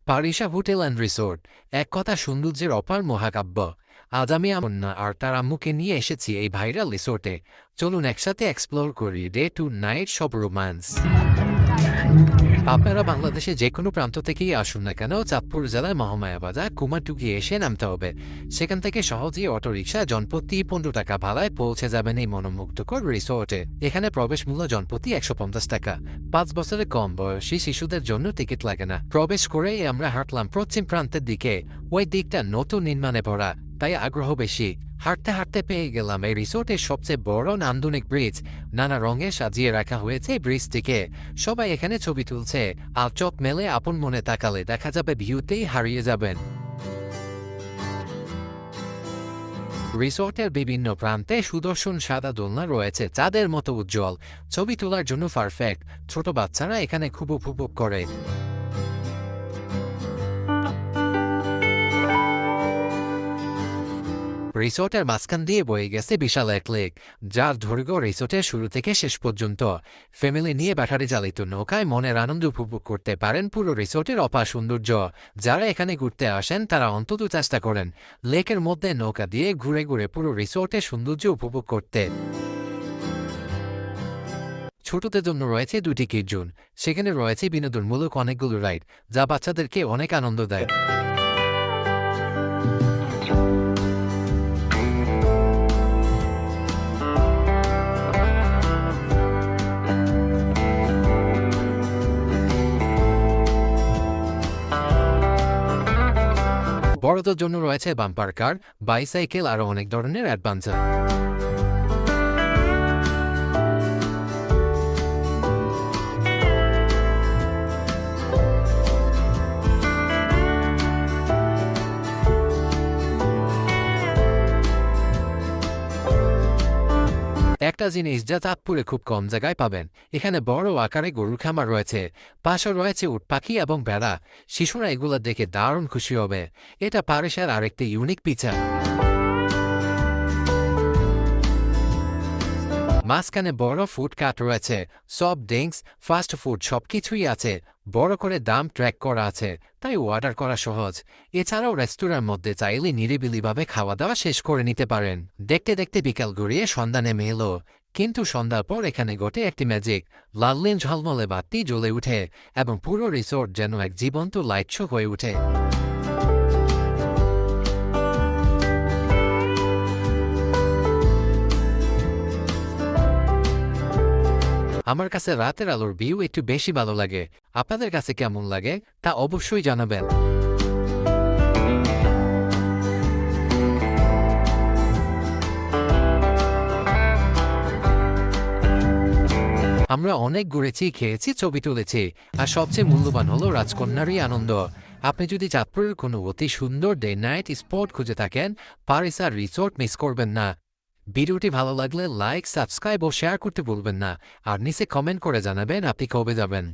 পারিসা hotel and resort, এক কথা সৌন্দর্যের অপার মহাকাব্য। আজ আমি আমন্না আর তার আম্মুকে নিয়ে এসেছি এই ভাইরাল রিসোর্টে। চলুন একসাথে এক্সপ্লোর করি ডে টু নাইট সব রোম্যান্স। আপনারা বাংলাদেশে যে কোনো প্রান্ত থেকেই আসুন না কেন, চাঁদপুর জেলায় মহামায়াবাজার কুমারটুকি এসে নামতে হবে। সেখান থেকে সহজেই অটোরিকশা জনপ্রতি 15 টাকা ভাড়ায় পৌঁছে যাবেন এই মনোমুগ্ধকর রিসোর্টে। এখানে প্রবেশ মূল্য জনপ্রতি 150 টাকা। 5 বছরের কম বয়সী শিশুদের জন্য টিকিট লাগে না। প্রবেশ করেই আমরা হাঁটলাম পশ্চিম প্রান্তের দিকে। ওই দিকটা নতুন নির্মাণে ভরা, তাই আগ্রহ বেশি। হাঁটতে হাঁটতে পেয়ে গেলাম এই রিসোর্টের সবচেয়ে বড় নান্দনিক ব্রিজ। নানা রঙে সাজিয়ে রাখা হয়েছে ব্রিজটিকে। সবাই এখানে ছবি তুলছে, আর চোখ মেলে আপন মনে তাকালে দেখা যাবে ভিউতেই হারিয়ে যাবেন। রিসোর্টের বিভিন্ন প্রান্তে সুদর্শন সাদা দোলনা রয়েছে, চাঁদের মতো উজ্জ্বল। ছবি তোলার জন্য পারফেক্ট। ছোট বাচ্চারা এখানে খুব উপভোগ করে। রিসোর্টের মাঝখান দিয়ে বয়ে গেছে বিশাল এক লেক, যার দৈর্ঘ্য রিসোর্টের শুরু থেকে শেষ পর্যন্ত। ফ্যামিলি নিয়ে ব্যাটারি চালিত নৌকায় মনের আনন্দ উপভোগ করতে পারেন পুরো রিসোর্টের অপার সৌন্দর্য। যারা এখানে ঘুরতে আসেন তারা অন্তত চেষ্টা করেন লেকের মধ্যে নৌকা দিয়ে ঘুরে ঘুরে পুরো রিসোর্টের সৌন্দর্য উপভোগ করতে। ছোটদের জন্য রয়েছে 2টি কিড জোন। সেখানে রয়েছে বিনোদনমূলক অনেকগুলো রাইড, যা বাচ্চাদেরকে অনেক আনন্দ দেয়। বড়দের জন্য রয়েছে বাম্পার কার, বাইসাইকেল, আরও অনেক ধরনের অ্যাডভেঞ্চার। একটা জিনিস যা চাঁদপুরে খুব কম জায়গায় পাবেন, এখানে বড় আকারে গরুর খামার রয়েছে। পাশে রয়েছে উট পাখি এবং ভেড়া। শিশুরা এগুলো দেখে দারুণ খুশি হবে। এটা পারিসের আরেকটি ইউনিক ফিচার। মাঝখানে বড় ফুড কার্ট রয়েছে, সফট ড্রিঙ্কস, ফাস্ট ফুড সবকিছুই আছে। বড় করে দাম ট্র্যাক করা আছে, তাই অর্ডার করা সহজ। এছাড়াও রেস্তোরাঁর মধ্যে চাইলে নিরিবিলিভাবে খাওয়া দাওয়া শেষ করে নিতে পারেন। দেখতে দেখতে বিকাল গড়িয়ে সন্ধ্যা নেমে এলো, কিন্তু সন্ধ্যার পর এখানে ঘটে একটি ম্যাজিক। লাললেন ঝলমলে বাতি জ্বলে উঠে এবং পুরো রিসোর্ট যেন এক জীবন্ত লাইট শো হয়ে ওঠে। আমার কাছে রাতের আলোর ভিউ একটু বেশি ভালো লাগে। আপনাদের কাছে কেমন লাগে তা অবশ্যই জানাবেন। আমরা অনেক ঘুরেছি, খেয়েছি, ছবি তুলেছি, আর সবচেয়ে মূল্যবান হলো রাজকন্যারই আনন্দ। আপনি যদি চাঁদপুরের কোনো অতি সুন্দর ডে নাইট স্পট খুঁজে থাকেন, পারিসা রিসোর্ট মিস করবেন না। ভিডিওটি ভালো লাগলে লাইক, সাবস্ক্রাইব ও শেয়ার করতে ভুলবেন না। আর নিচে কমেন্ট করে জানাবেন আপনি কবে যাবেন।